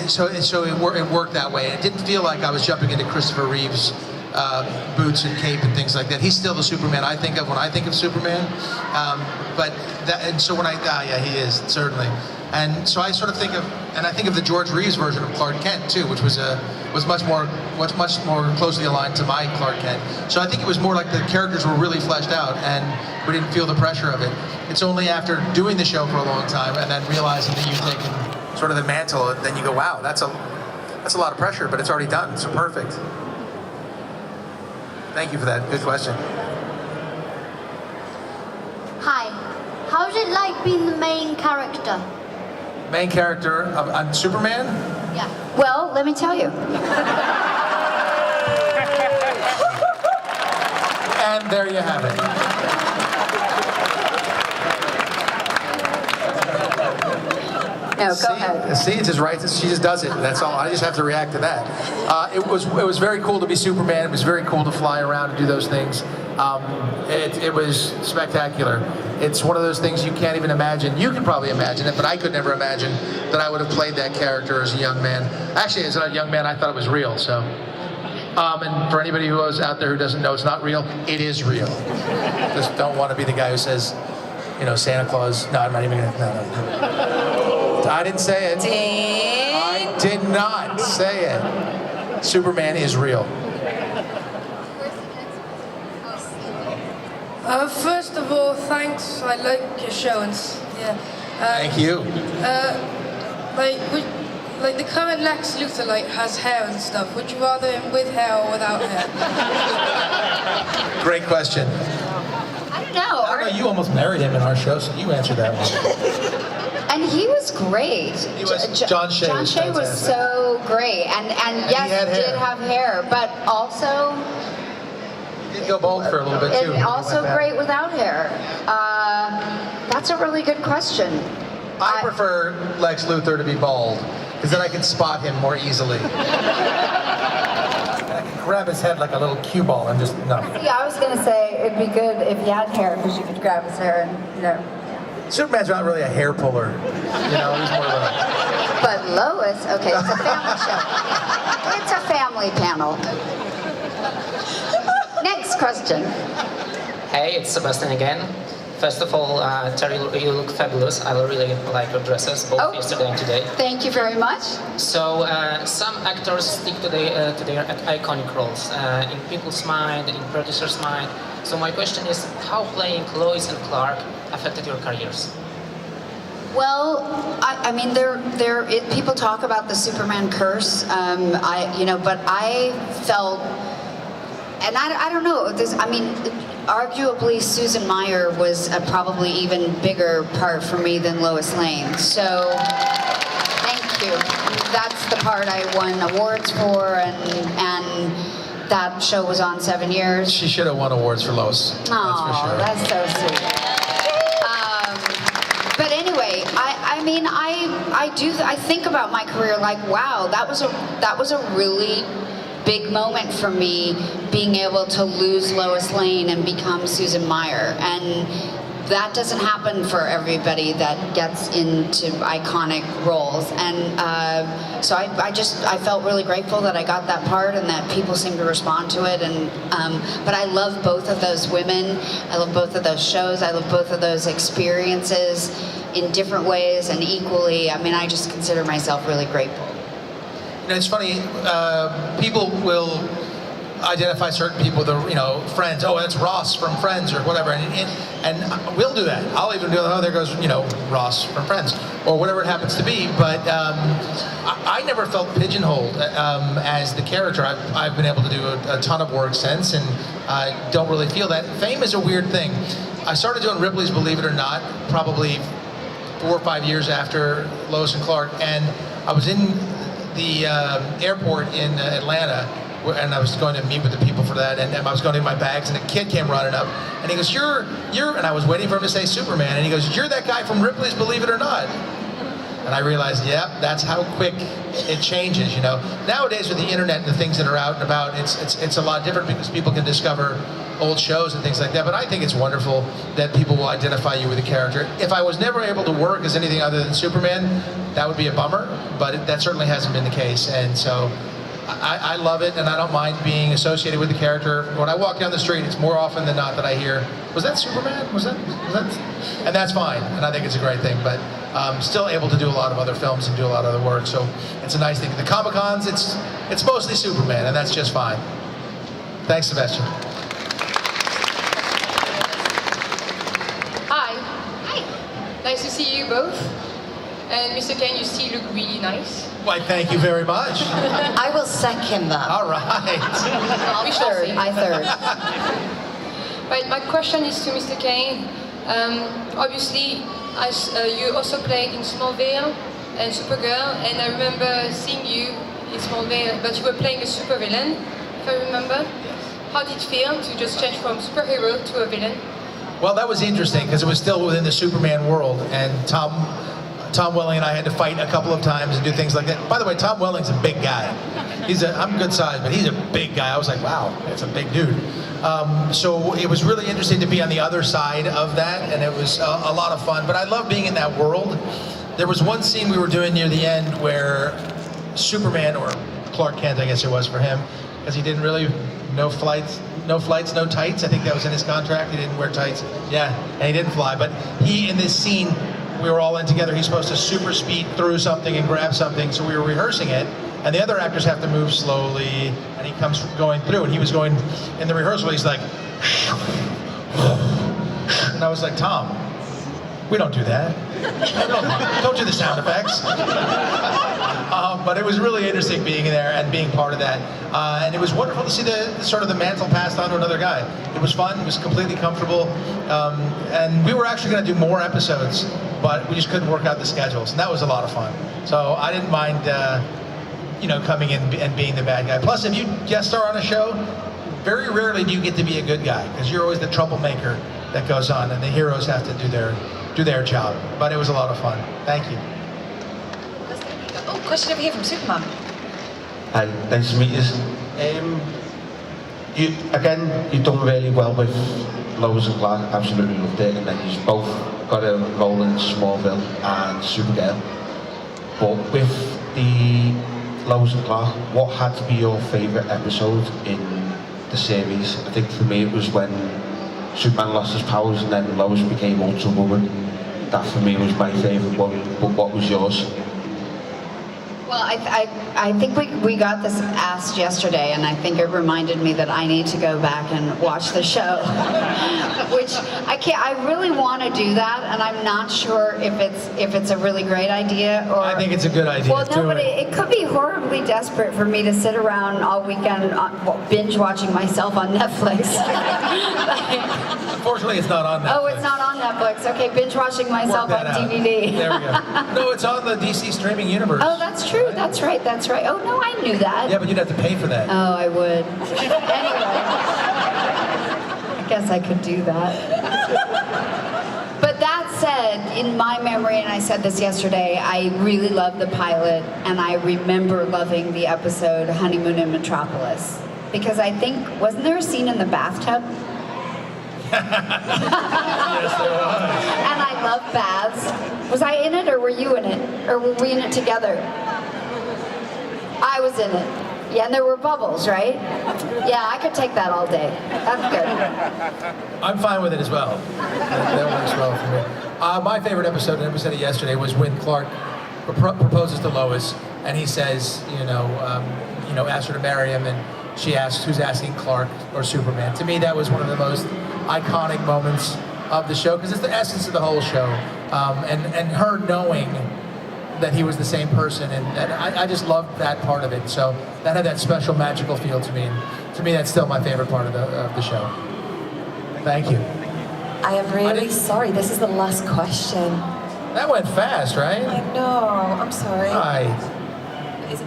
so it worked that way. It didn't feel like I was jumping into Christopher Reeve's boots and cape and things like that. He's still the Superman I think of when I think of Superman. So when yeah, he is certainly. And so I sort of think of, and I think of the George Reeves version of Clark Kent too, which was much more closely aligned to my Clark Kent. So I think it was more like the characters were really fleshed out, and we didn't feel the pressure of it. It's only after doing the show for a long time and then realizing that you've taken sort of the mantle, and then you go, wow, that's a lot of pressure, but it's already done, so perfect. Thank you for that. Good question. Hi. How's it like being the main character? Main character on Superman? Yeah. Well, let me tell you. And there you have it. No, go ahead. See, it's just right. She just does it. That's all. I just have to react to that. It was very cool to be Superman. It was very cool to fly around and do those things. It was spectacular. It's one of those things you can't even imagine. You could probably imagine it, but I could never imagine that I would have played that character as a young man. Actually, as a young man, I thought it was real. So, and for anybody who is out there who doesn't know it's not real, it is real. Just don't want to be the guy who says, you know, Santa Claus. No, I'm not even gonna. No. I didn't say it. I did not say it. Superman is real. First of all, thanks. I like your show and yeah. Thank you. Like the current Lex Luthor has hair and stuff. Would you rather him with hair or without hair? Great question. I don't know. You almost married him in our show, so you answered that one. And he was great. He was, John Shea. John Shea was so great, and yes, he did have hair, but also. He did go bald for a little bit too. And also great without hair. That's a really good question. I prefer Lex Luthor to be bald, because then I can spot him more easily. I can grab his head like a little cue ball and just, no. Yeah, I was going to say it'd be good if he had hair, because you could grab his hair and, you know. Superman's not really a hair puller. You know, he's more of a... But Lois, okay, it's a family show. It's a family panel. Next question. Hey, it's Sebastian again. First of all, Terry, you look fabulous. I really like your dresses, both yesterday and today. Thank you very much. So, some actors stick to their iconic roles in people's mind, in producers' mind. So my question is, how playing Lois and Clark affected your careers? Well, I mean, people talk about the Superman curse. But I felt, and I don't know. Arguably, Susan Meyer was a probably even bigger part for me than Lois Lane. So, thank you. That's the part I won awards for, and that show was on 7 years. She should have won awards for Lois. Oh, that's for sure. That's so sweet. But anyway, I think about my career like, wow, that was a really big moment for me, being able to lose Lois Lane and become Susan Meyer. And that doesn't happen for everybody that gets into iconic roles. And so I felt really grateful that I got that part and that people seemed to respond to it. And but I love both of those women. I love both of those shows. I love both of those experiences in different ways and equally. I mean, I just consider myself really grateful. You know, it's funny, people will identify certain people with, friends. Oh, that's Ross from Friends or whatever. And we'll do that. I'll even do, oh, there goes, Ross from Friends or whatever it happens to be. But I never felt pigeonholed as the character. I've been able to do a ton of work since, and I don't really feel that. Fame is a weird thing. I started doing Ripley's Believe It or Not probably 4 or 5 years after Lois and Clark, and I was in the airport in Atlanta, and I was going to meet with the people for that, and I was going to get my bags, and a kid came running up, and he goes, you're, and I was waiting for him to say Superman, and he goes, you're that guy from Ripley's Believe It or Not. And I realized, yep, that's how quick it changes, Nowadays with the internet and the things that are out and about, it's a lot different because people can discover old shows and things like that. But I think it's wonderful that people will identify you with a character. If I was never able to work as anything other than Superman, that would be a bummer, but that certainly hasn't been the case. And so I love it, and I don't mind being associated with the character. When I walk down the street, it's more often than not that I hear, was that Superman? Was that? And that's fine, and I think it's a great thing. But still able to do a lot of other films and do a lot of other work, so it's a nice thing. The Comic-Cons, it's mostly Superman, and that's just fine. Thanks, Sebastian. Hi. Hi. Nice to see you both. And Mr. Kane, you still look really nice. Why, thank you very much. I will second that. All right. I third. Right, my question is to Mr. Kane. Obviously, as you also played in Smallville and Supergirl, and I remember seeing you in Smallville, but you were playing a supervillain, if I remember. How did it feel to just change from superhero to a villain? Well, that was interesting because it was still within the Superman world, and Tom Welling and I had to fight a couple of times and do things like that. By the way, Tom Welling's a big guy. I'm good size, but he's a big guy. I was like, wow, that's a big dude. So it was really interesting to be on the other side of that, and it was a lot of fun. But I love being in that world. There was one scene we were doing near the end where Superman, or Clark Kent, I guess it was for him, because he didn't really, no flights, no tights. I think that was in his contract. He didn't wear tights. Yeah, and he didn't fly. But he, in this scene, we were all in together. He's supposed to super speed through something and grab something. So we were rehearsing it. And the other actors have to move slowly. And he comes going through. And he was going, in the rehearsal, he's like, and I was like, Tom, we don't do that. Don't do the sound effects. But it was really interesting being there and being part of that. And it was wonderful to see the sort of the mantle passed on to another guy. It was fun. It was completely comfortable. And we were actually going to do more episodes, but we just couldn't work out the schedules. And that was a lot of fun. So I didn't mind, coming in and being the bad guy. Plus, if you guest star on a show, very rarely do you get to be a good guy, because you're always the troublemaker that goes on, and the heroes have to do their job. But it was a lot of fun. Thank you. Oh, question over here from Superman. Hi, nice to meet you. You've done really well with Lois and Clark, absolutely loved it, and then you've both got a role in Smallville and Supergirl. But with the Lois and Clark, what had to be your favourite episode in the series? I think for me it was when Superman lost his powers and then Lois became Ultra Woman. That for me was my favourite one, but what was yours? Well, I think we got this asked yesterday, and I think it reminded me that I need to go back and watch the show. Which I really want to do that, and I'm not sure if it's a really great idea or. I think it's a good idea. Well, no, but it could be horribly desperate for me to sit around all weekend binge watching myself on Netflix. Unfortunately, it's not on Netflix. Oh, it's not on Netflix. Okay, binge watching myself on DVD. There we go. No, it's on the DC streaming universe. Oh, that's true. That's right. Oh, no, I knew that. Yeah, but you'd have to pay for that. Oh, I would. Anyway, I guess I could do that. But that said, in my memory, and I said this yesterday, I really loved the pilot, and I remember loving the episode Honeymoon in Metropolis. Because I think, wasn't there a scene in the bathtub? Yes, there was. And I love baths. Was I in it, or were you in it? Or were we in it together? I was in it. Yeah, and there were bubbles, right? Yeah, I could take that all day. That's good. I'm fine with it as well. That works well for me. My favorite episode, and we said it yesterday, was when Clark proposes to Lois, and he says, ask her to marry him, and she asks who's asking, Clark or Superman. To me, that was one of the most iconic moments of the show, because it's the essence of the whole show, and her knowing that he was the same person, and I just loved that part of it. So that had that special magical feel to me, and to me that's still my favorite part of the show. Thank you. I am really sorry, this is the last question. That went fast, right? I know, I'm sorry. Hi.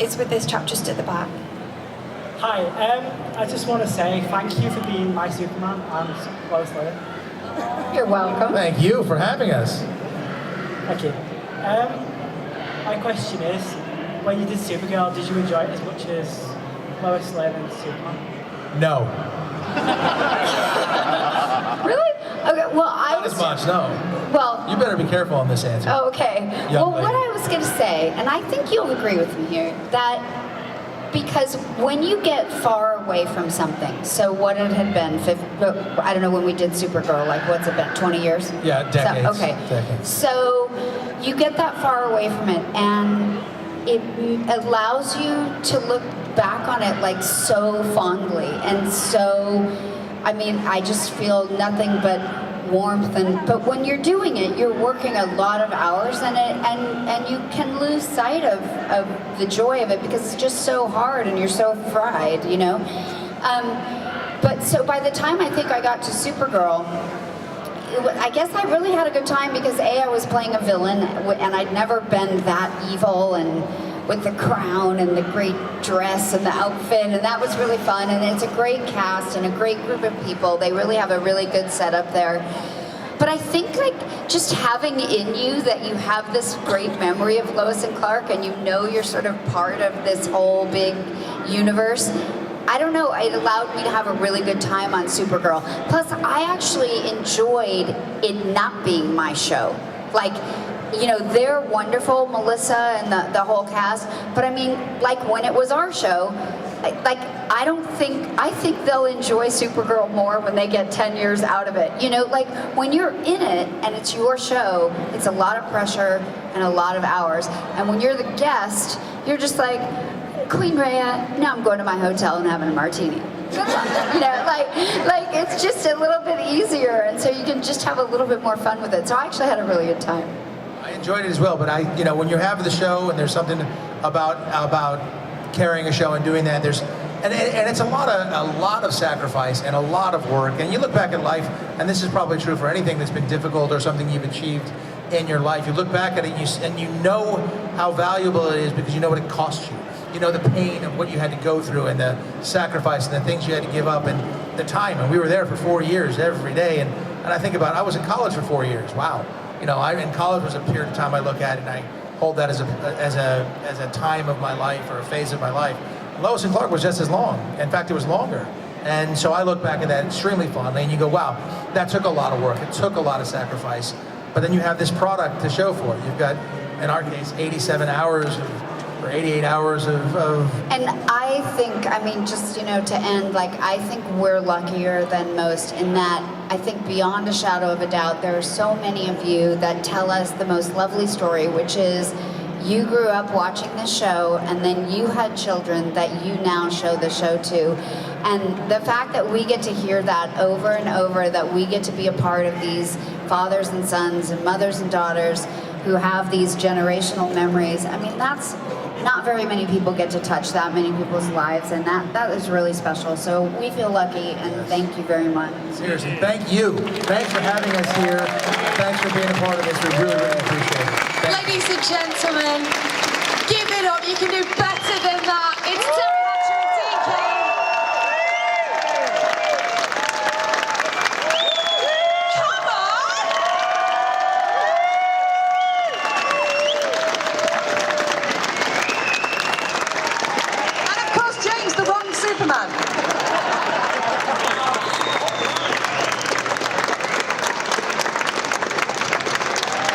It's with this chap just at the back. Hi, I just want to say thank you for being my Superman and Lois Lane. You're welcome. Thank you for having us. Thank you. My question is, when you did Supergirl, did you enjoy it as much as Lois Lane and Superman? No. Well, I Not was as much, no. well. You better be careful on this answer. Oh, okay. Young Well, what lady. I was going to say, and I think you'll agree with me here, that because when you get far away from something, so what it had been, I don't know when we did Supergirl, like what's it been, 20 years? Yeah, decades. So, okay. Decades. So you get that far away from it, and it allows you to look back on it like so fondly, and so, I mean, I just feel nothing but warmth, but when you're doing it, you're working a lot of hours in it, and you can lose sight of the joy of it because it's just so hard and you're so fried, you know. But so by the time I think I got to Supergirl, I guess I really had a good time because I was playing a villain, and I'd never been that evil and with the crown and the great dress and the outfit, and that was really fun. And it's a great cast and a great group of people. They really have a really good setup there. But I think like just having in you that you have this great memory of Lois and Clark, and you know you're sort of part of this whole big universe. I don't know, it allowed me to have a really good time on Supergirl. Plus, I actually enjoyed it not being my show. Like, you know, they're wonderful, Melissa and the whole cast, but I mean, like when it was our show, I think they'll enjoy Supergirl more when they get 10 years out of it. You know, like when you're in it and it's your show, it's a lot of pressure and a lot of hours. And when you're the guest, you're just like, Queen Rhea, now I'm going to my hotel and having a martini. You know, like it's just a little bit easier, and so you can just have a little bit more fun with it. So I actually had a really good time. I enjoyed it as well, but you know, when you have the show and there's something about carrying a show and doing that, and it's a lot of sacrifice and a lot of work. And you look back at life, and this is probably true for anything that's been difficult or something you've achieved in your life. You look back at it and you know how valuable it is because you know what it cost you. You know the pain of what you had to go through and the sacrifice and the things you had to give up and the time. And we were there for 4 years every day. And I think about it, I was in college for 4 years. Wow. You know, in college was a period of time I look at, and I hold that as a time of my life or a phase of my life. Lois and Clark was just as long. In fact, it was longer. And so I look back at that extremely fondly, and you go, wow, that took a lot of work. It took a lot of sacrifice. But then you have this product to show for it. You've got, in our case, 87 hours or 88 hours of... And I think, I mean, just, you know, to end, like, I think we're luckier than most in that I think beyond a shadow of a doubt, there are so many of you that tell us the most lovely story, which is you grew up watching this show and then you had children that you now show the show to. And the fact that we get to hear that over and over, that we get to be a part of these fathers and sons and mothers and daughters who have these generational memories, I mean, that's not very many people get to touch that many people's lives, and that is really special. So we feel lucky, and thank you very much. Seriously, thank you. Thanks for having us here. Thanks for being a part of this. We really, really appreciate it. Ladies and gentlemen, give it up. You can do better than that. It's Terry Hatcher and DK. Come on! And of course, James, the wrong Superman.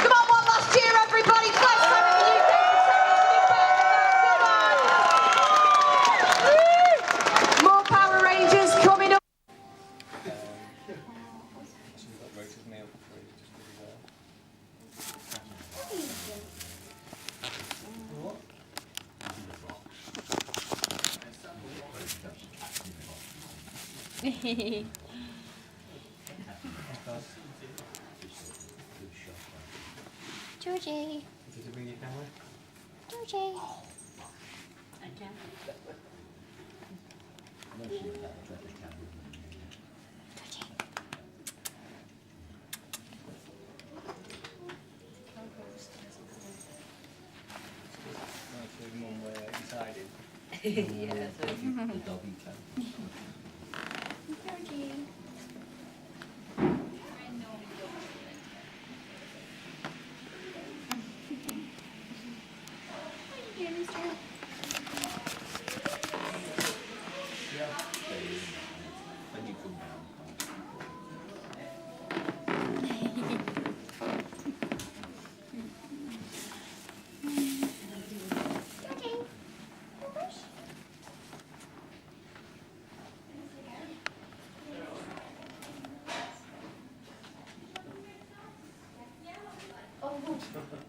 Come on, one last year, everybody. Class seven for you. Come on. More Power Rangers coming up. Georgie. Georgie.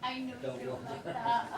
I know you don't like that.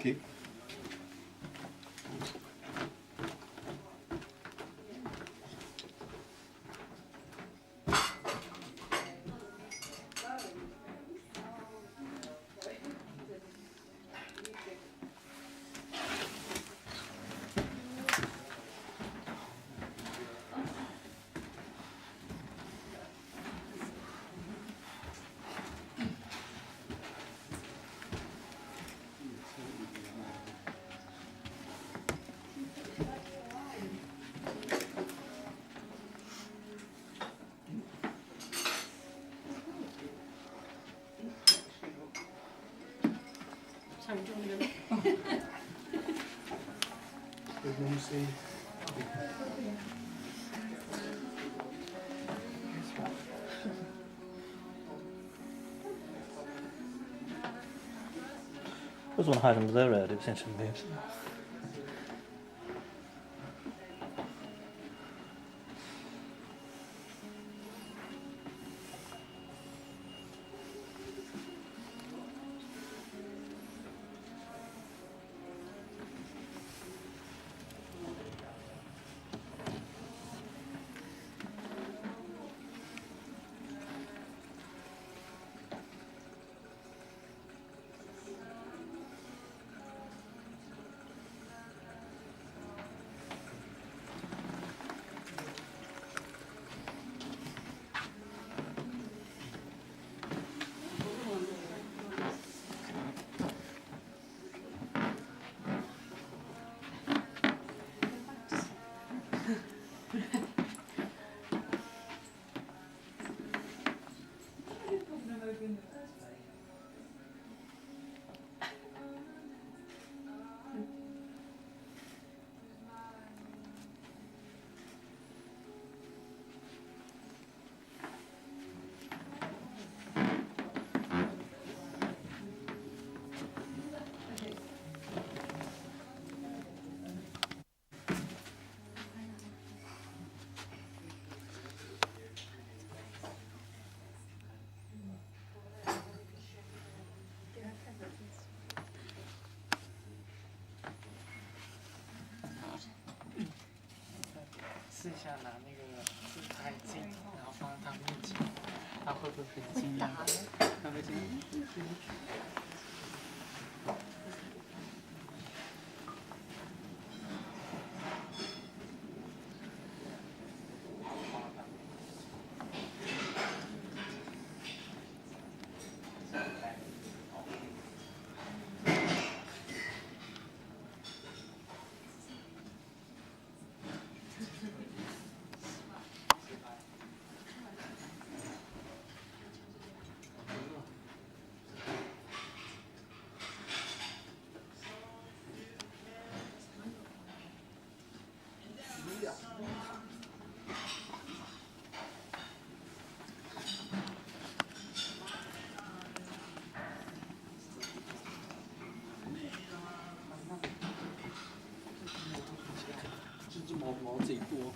Okay. Let me see. I was one hide under there, it was interesting moves. 下拿那个自拍镜，然后放在他面前，他会不会很惊讶？他会惊讶。这只毛毛贼多。